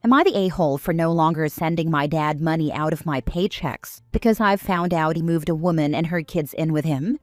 Am I the a-hole for no longer sending my dad money out of my paychecks because I've found out he moved a woman and her kids in with him?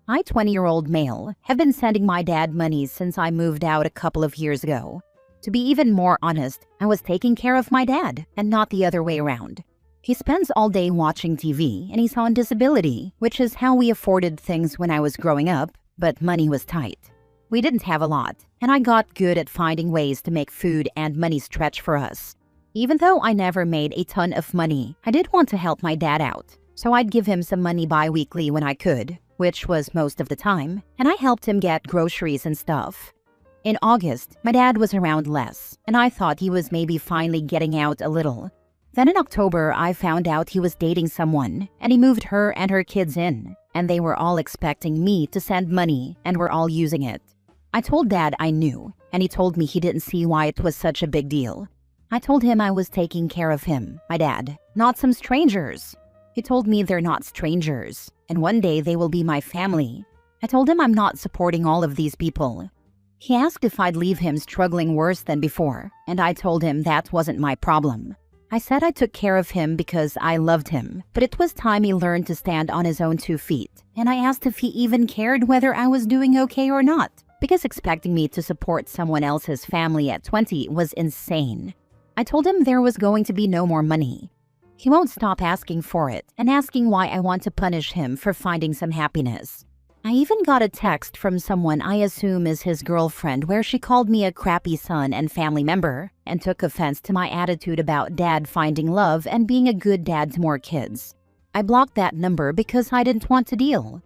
I, 20-year-old male, have been sending my dad money since I moved out a couple of years ago. To be even more honest, I was taking care of my dad and not the other way around. He spends all day watching TV and he's on disability, which is how we afforded things when I was growing up, but money was tight. We didn't have a lot, and I got good at finding ways to make food and money stretch for us. Even though I never made a ton of money, I did want to help my dad out, so I'd give him some money bi-weekly when I could, which was most of the time, and I helped him get groceries and stuff. In August, my dad was around less, and I thought he was maybe finally getting out a little. Then in October, I found out he was dating someone, and he moved her and her kids in, and they were all expecting me to send money, and were all using it. I told Dad I knew, and he told me he didn't see why it was such a big deal. I told him I was taking care of him, my dad, not some strangers. He told me they're not strangers, and one day they will be my family. I told him I'm not supporting all of these people. He asked if I'd leave him struggling worse than before, and I told him that wasn't my problem. I said I took care of him because I loved him, but it was time he learned to stand on his own 2 feet, and I asked if he even cared whether I was doing okay or not, because expecting me to support someone else's family at 20 was insane. I told him there was going to be no more money. He won't stop asking for it and asking why I want to punish him for finding some happiness. I even got a text from someone I assume is his girlfriend where she called me a crappy son and family member and took offense to my attitude about dad finding love and being a good dad to more kids. I blocked that number because I didn't want to deal.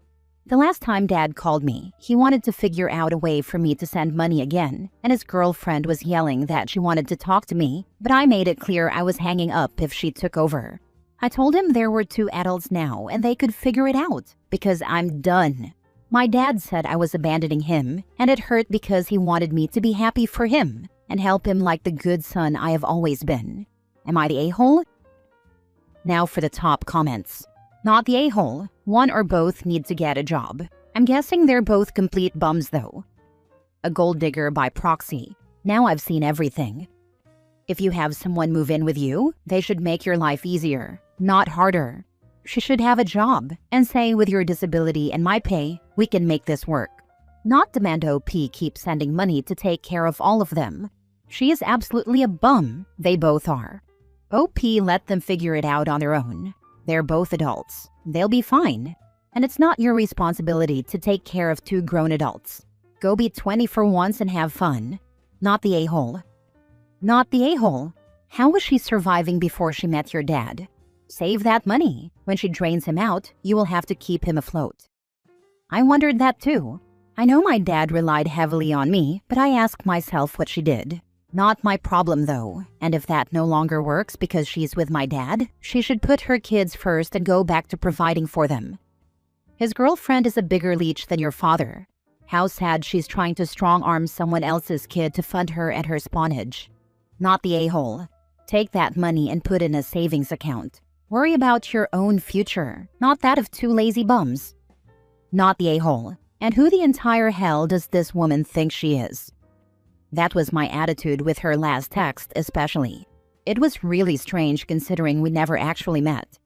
The last time Dad called me, he wanted to figure out a way for me to send money again, and his girlfriend was yelling that she wanted to talk to me, but I made it clear I was hanging up if she took over. I told him there were 2 adults now and they could figure it out, because I'm done. My dad said I was abandoning him, and it hurt because he wanted me to be happy for him and help him like the good son I have always been. Am I the a-hole? Now for the top comments. Not the a-hole. One or both need to get a job. I'm guessing they're both complete bums though. A gold digger by proxy. Now I've seen everything. If you have someone move in with you, they should make your life easier, not harder. She should have a job and say, with your disability and my pay, we can make this work. Not demand OP keep sending money to take care of all of them. She is absolutely a bum. They both are. OP let them figure it out on their own. They're both adults. They'll be fine. And it's not your responsibility to take care of 2 grown adults. Go be 20 for once and have fun. Not the a-hole. Not the a-hole. How was she surviving before she met your dad? Save that money. When she drains him out, you will have to keep him afloat. I wondered that too. I know my dad relied heavily on me, but I asked myself what she did. Not my problem though, and if that no longer works because she's with my dad, she should put her kids first and go back to providing for them. His girlfriend is a bigger leech than your father. How sad she's trying to strong-arm someone else's kid to fund her and her spawnage. Not the a-hole. Take that money and put in a savings account. Worry about your own future, not that of 2 lazy bums. Not the a-hole. And who the entire hell does this woman think she is? That was my attitude with her last text especially. It was really strange considering we never actually met.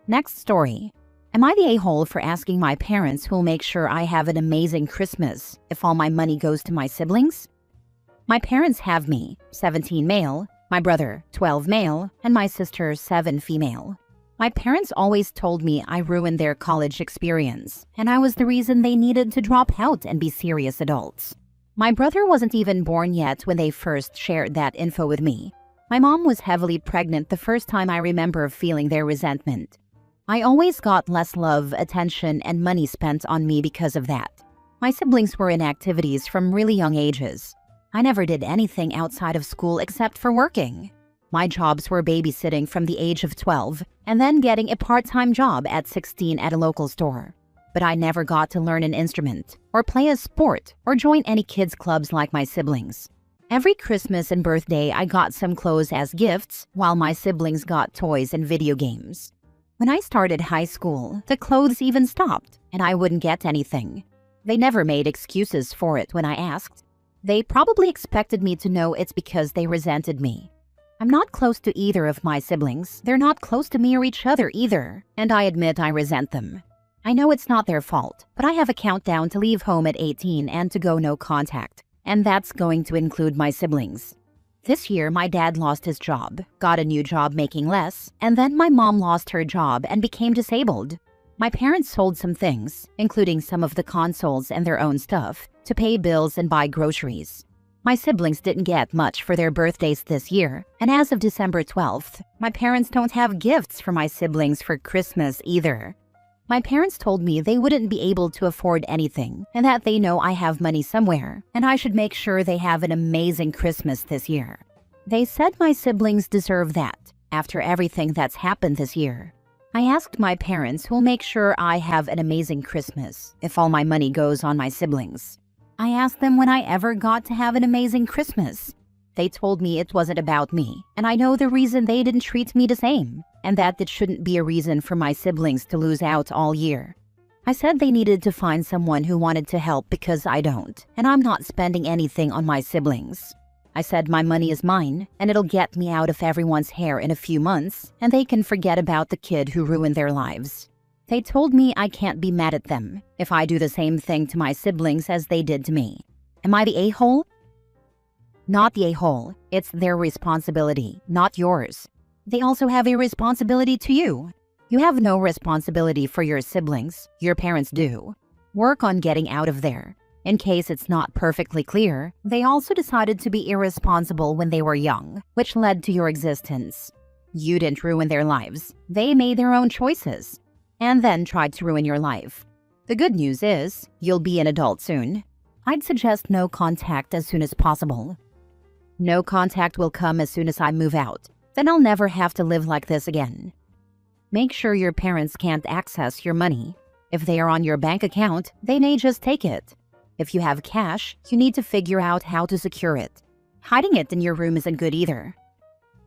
Next story. Am I the a-hole for asking my parents who'll make sure I have an amazing Christmas if all my money goes to my siblings? My parents have me, 17 male, my brother, 12 male, and my sister, 7 female. My parents always told me I ruined their college experience, and I was the reason they needed to drop out and be serious adults. My brother wasn't even born yet when they first shared that info with me. My mom was heavily pregnant the first time I remember feeling their resentment. I always got less love, attention, and money spent on me because of that. My siblings were in activities from really young ages. I never did anything outside of school except for working. My jobs were babysitting from the age of 12 and then getting a part-time job at 16 at a local store. But I never got to learn an instrument, or play a sport, or join any kids' clubs like my siblings. Every Christmas and birthday, I got some clothes as gifts, while my siblings got toys and video games. When I started high school, the clothes even stopped, and I wouldn't get anything. They never made excuses for it when I asked. They probably expected me to know it's because they resented me. I'm not close to either of my siblings. They're not close to me or each other either, and I admit I resent them. I know it's not their fault, but I have a countdown to leave home at 18 and to go no contact, and that's going to include my siblings. This year, my dad lost his job, got a new job making less, and then my mom lost her job and became disabled. My parents sold some things, including some of the consoles and their own stuff, to pay bills and buy groceries. My siblings didn't get much for their birthdays this year, and as of December 12th, my parents don't have gifts for my siblings for Christmas either. My parents told me they wouldn't be able to afford anything, and that they know I have money somewhere, and I should make sure they have an amazing Christmas this year. They said my siblings deserve that, after everything that's happened this year. I asked my parents who'll make sure I have an amazing Christmas if all my money goes on my siblings. I asked them when I ever got to have an amazing Christmas. They told me it wasn't about me, and I know the reason they didn't treat me the same, and that it shouldn't be a reason for my siblings to lose out all year. I said they needed to find someone who wanted to help because I don't, and I'm not spending anything on my siblings. I said my money is mine, and it'll get me out of everyone's hair in a few months, and they can forget about the kid who ruined their lives. They told me I can't be mad at them if I do the same thing to my siblings as they did to me. Am I the a-hole? Not the a-hole. It's their responsibility, not yours. They also have a responsibility to you. You have no responsibility for your siblings. Your parents do. Work on getting out of there. In case it's not perfectly clear, they also decided to be irresponsible when they were young, which led to your existence. You didn't ruin their lives. They made their own choices, and then tried to ruin your life. The good news is, you'll be an adult soon. I'd suggest no contact as soon as possible. No contact will come as soon as I move out. Then I'll never have to live like this again. Make sure your parents can't access your money. If they are on your bank account, they may just take it. If you have cash, you need to figure out how to secure it. Hiding it in your room isn't good either.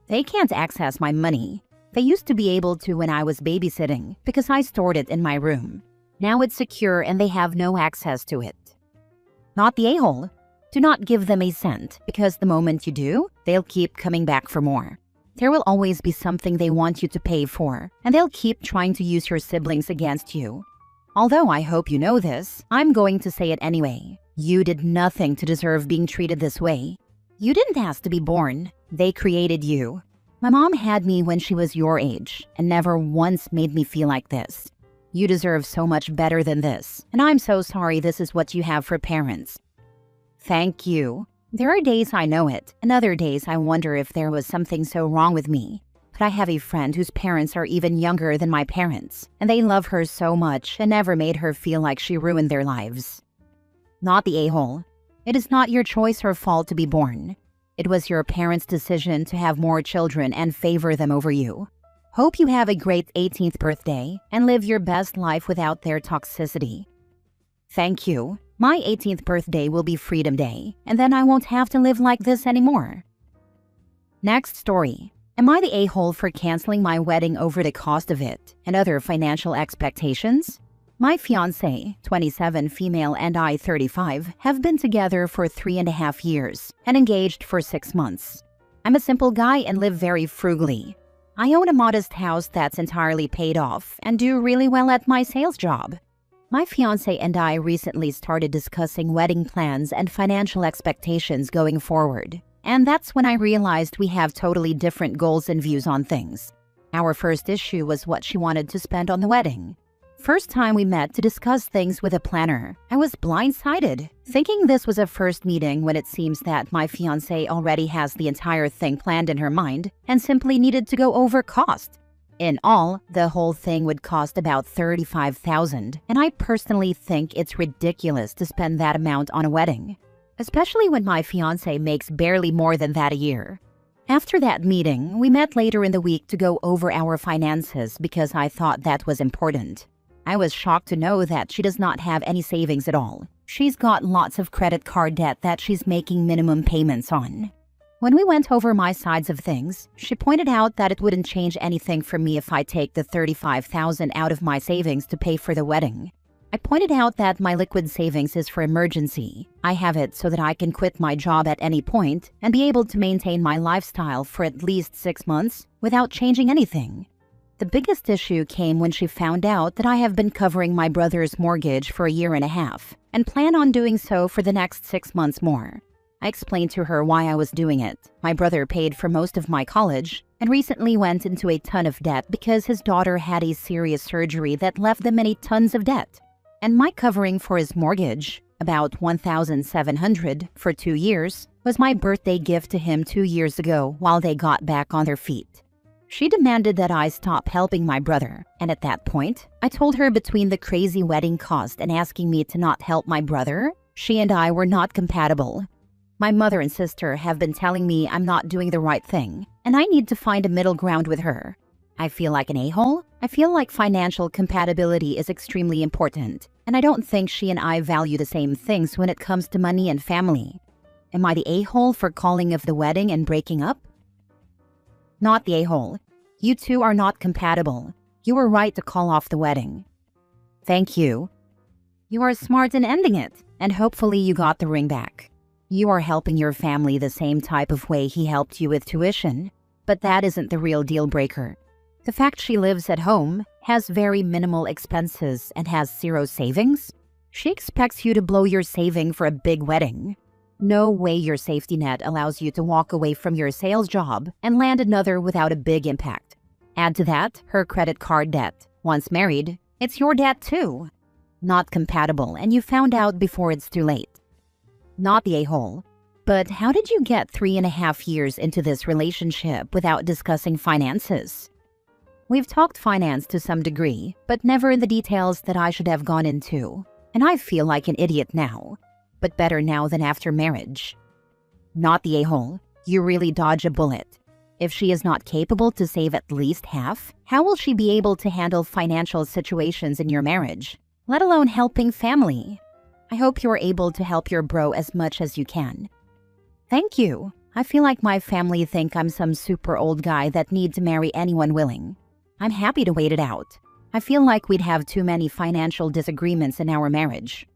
They can't access my money. They used to be able to when I was babysitting because I stored it in my room. Now it's secure and they have no access to it. Not the a-hole. Do not give them a cent because the moment you do, they'll keep coming back for more. There will always be something they want you to pay for, and they'll keep trying to use your siblings against you. Although I hope you know this, I'm going to say it anyway. You did nothing to deserve being treated this way. You didn't ask to be born. They created you. My mom had me when she was your age and never once made me feel like this. You deserve so much better than this, and I'm so sorry this is what you have for parents. Thank you. There are days I know it, and other days I wonder if there was something so wrong with me. But I have a friend whose parents are even younger than my parents, and they love her so much and never made her feel like she ruined their lives. Not the a-hole. It is not your choice or fault to be born. It was your parents' decision to have more children and favor them over you. Hope you have a great 18th birthday and live your best life without their toxicity. Thank you. My 18th birthday will be Freedom Day, and then I won't have to live like this anymore. Next story. Am I the a-hole for canceling my wedding over the cost of it and other financial expectations? My fiancé, 27 female, and I, 35, have been together for 3.5 years and engaged for 6 months. I'm a simple guy and live very frugally. I own a modest house that's entirely paid off and do really well at my sales job. My fiancé and I recently started discussing wedding plans and financial expectations going forward. And that's when I realized we have totally different goals and views on things. Our first issue was what she wanted to spend on the wedding. First time we met to discuss things with a planner, I was blindsided, thinking this was a first meeting when it seems that my fiancé already has the entire thing planned in her mind and simply needed to go over cost. In all, the whole thing would cost about $35,000, and I personally think it's ridiculous to spend that amount on a wedding, especially when my fiancé makes barely more than that a year. After that meeting, we met later in the week to go over our finances because I thought that was important. I was shocked to know that she does not have any savings at all. She's got lots of credit card debt that she's making minimum payments on. When we went over my sides of things, she pointed out that it wouldn't change anything for me if I take the $35,000 out of my savings to pay for the wedding. I pointed out that my liquid savings is for emergency. I have it so that I can quit my job at any point and be able to maintain my lifestyle for at least 6 months without changing anything. The biggest issue came when she found out that I have been covering my brother's mortgage for a year and a half and plan on doing so for the next 6 months more. I explained to her why I was doing it. My brother paid for most of my college and recently went into a ton of debt because his daughter had a serious surgery that left them in a tons of debt. And my covering for his mortgage, about $1,700 for 2 years, was my birthday gift to him 2 years ago while they got back on their feet. She demanded that I stop helping my brother, and at that point, I told her between the crazy wedding cost and asking me to not help my brother, she and I were not compatible. My mother and sister have been telling me I'm not doing the right thing, and I need to find a middle ground with her. I feel like an a-hole. I feel like financial compatibility is extremely important, and I don't think she and I value the same things when it comes to money and family. Am I the a-hole for calling off the wedding and breaking up? Not the a-hole. You two are not compatible. You were right to call off the wedding. Thank you. You are smart in ending it, and hopefully you got the ring back. You are helping your family the same type of way he helped you with tuition, but that isn't the real deal breaker. The fact she lives at home, has very minimal expenses, and has zero savings? She expects you to blow your saving for a big wedding. No way your safety net allows you to walk away from your sales job and land another without a big impact. Add to that her credit card debt. Once married, it's your debt too. Not compatible, and you found out before it's too late. Not the a-hole. But how did you get 3.5 years into this relationship without discussing finances? We've talked finance to some degree, but never in the details that I should have gone into. And I feel like an idiot now. But better now than after marriage. Not the a-hole. You really dodge a bullet. If she is not capable to save at least half, how will she be able to handle financial situations in your marriage, let alone helping family? I hope you're able to help your bro as much as you can. Thank you. I feel like my family think I'm some super old guy that need to marry anyone willing. I'm happy to wait it out. I feel like we'd have too many financial disagreements in our marriage.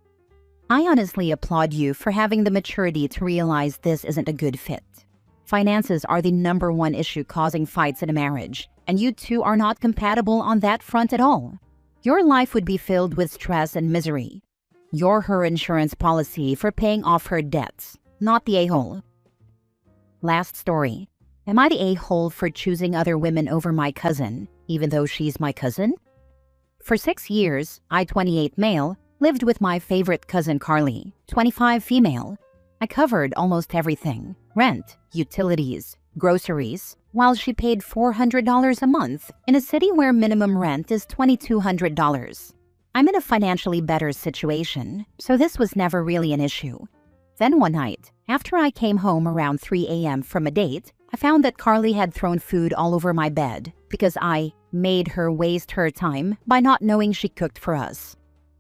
I honestly applaud you for having the maturity to realize this isn't a good fit. Finances are the #1 issue causing fights in a marriage, and you two are not compatible on that front at all. Your life would be filled with stress and misery. You're her insurance policy for paying off her debts, not the a-hole. Last story. Am I the a-hole for choosing other women over my cousin, even though she's my cousin? For 6 years, I, 28 male, lived with my favorite cousin Carly, 25 female. I covered almost everything: rent, utilities, groceries, while she paid $400 a month in a city where minimum rent is $2,200. I'm in a financially better situation, so this was never really an issue. Then one night, after I came home around 3 a.m. from a date, I found that Carly had thrown food all over my bed because I made her waste her time by not knowing she cooked for us.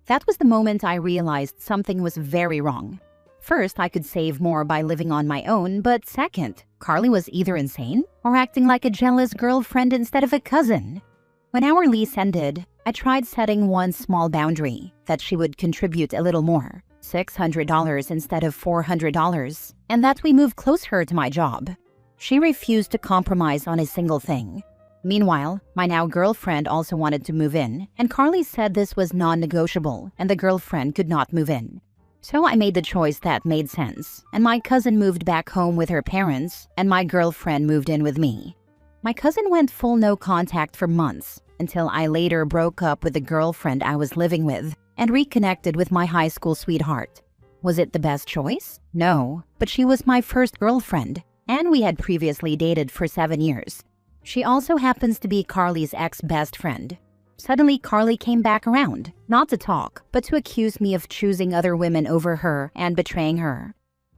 That was the moment I realized something was very wrong. First, I could save more by living on my own, but second, Carly was either insane or acting like a jealous girlfriend instead of a cousin. When our lease ended, I tried setting one small boundary that she would contribute a little more, $600 instead of $400, and that we move closer to my job. She refused to compromise on a single thing. Meanwhile, my now girlfriend also wanted to move in, and Carly said this was non-negotiable and the girlfriend could not move in. So I made the choice that made sense, and my cousin moved back home with her parents, and my girlfriend moved in with me. My cousin went full no contact for months, until I later broke up with the girlfriend I was living with and reconnected with my high school sweetheart. Was it the best choice? No, but she was my first girlfriend, and we had previously dated for 7 years. She also happens to be Carly's ex-best friend. Suddenly, Carly came back around, not to talk, but to accuse me of choosing other women over her and betraying her.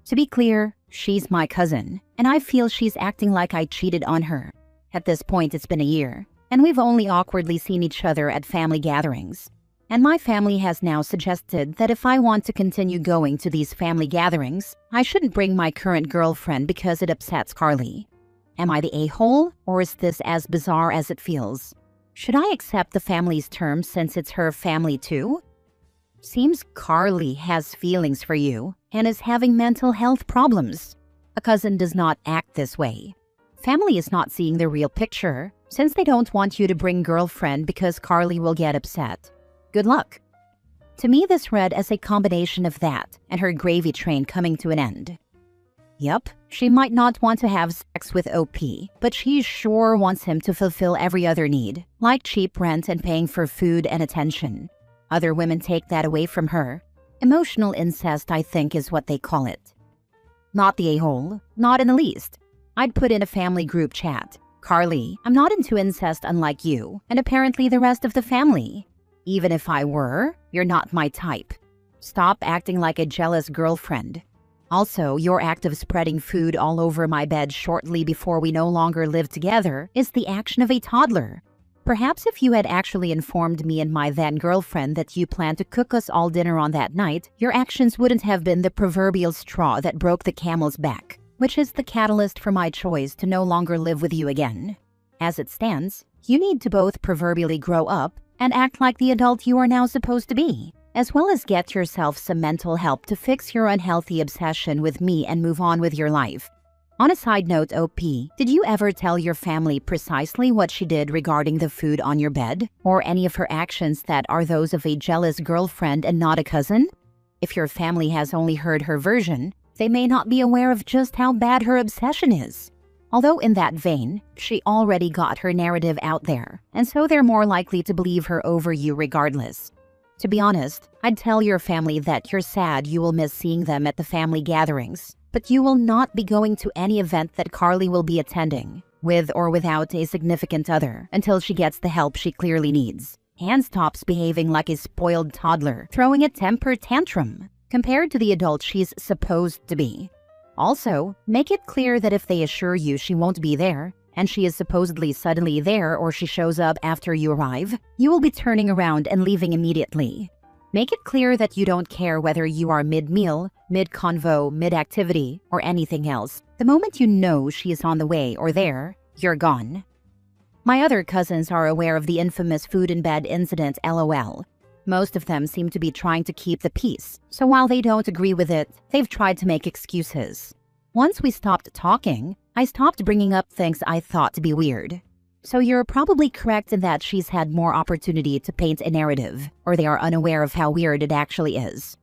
To be clear, she's my cousin, and I feel she's acting like I cheated on her. At this point, it's been a year, and we've only awkwardly seen each other at family gatherings. And my family has now suggested that if I want to continue going to these family gatherings, I shouldn't bring my current girlfriend because it upsets Carly. Am I the a-hole, or is this as bizarre as it feels? Should I accept the family's terms since it's her family too? Seems Carly has feelings for you and is having mental health problems. A cousin does not act this way. Family is not seeing the real picture since they don't want you to bring girlfriend because Carly will get upset. Good luck. To me, this read as a combination of that and her gravy train coming to an end. Yup, she might not want to have sex with OP, but she sure wants him to fulfill every other need, like cheap rent and paying for food and attention. Other women take that away from her. Emotional incest, I think, is what they call it. Not the a-hole, not in the least. I'd put in a family group chat. Carly, I'm not into incest unlike you, and apparently the rest of the family. Even if I were, you're not my type. Stop acting like a jealous girlfriend. Also, your act of spreading food all over my bed shortly before we no longer live together is the action of a toddler. Perhaps if you had actually informed me and my then girlfriend that you planned to cook us all dinner on that night, your actions wouldn't have been the proverbial straw that broke the camel's back, which is the catalyst for my choice to no longer live with you again. As it stands, you need to both proverbially grow up and act like the adult you are now supposed to be, as well as get yourself some mental help to fix your unhealthy obsession with me and move on with your life. On a side note, OP, did you ever tell your family precisely what she did regarding the food on your bed, or any of her actions that are those of a jealous girlfriend and not a cousin? If your family has only heard her version, they may not be aware of just how bad her obsession is. Although in that vein, she already got her narrative out there, and so they're more likely to believe her over you regardless. To be honest, I'd tell your family that you're sad you will miss seeing them at the family gatherings, but you will not be going to any event that Carly will be attending, with or without a significant other, until she gets the help she clearly needs, and stops behaving like a spoiled toddler, throwing a temper tantrum, compared to the adult she's supposed to be. Also, make it clear that if they assure you she won't be there, and she is supposedly suddenly there or she shows up after you arrive, you will be turning around and leaving immediately. Make it clear that you don't care whether you are mid-meal, mid-convo, mid-activity, or anything else. The moment you know she is on the way or there, you're gone. My other cousins are aware of the infamous food in bed incident, LOL. Most of them seem to be trying to keep the peace, so while they don't agree with it, they've tried to make excuses. Once we stopped talking, I stopped bringing up things I thought to be weird. So you're probably correct in that she's had more opportunity to paint a narrative, or they are unaware of how weird it actually is.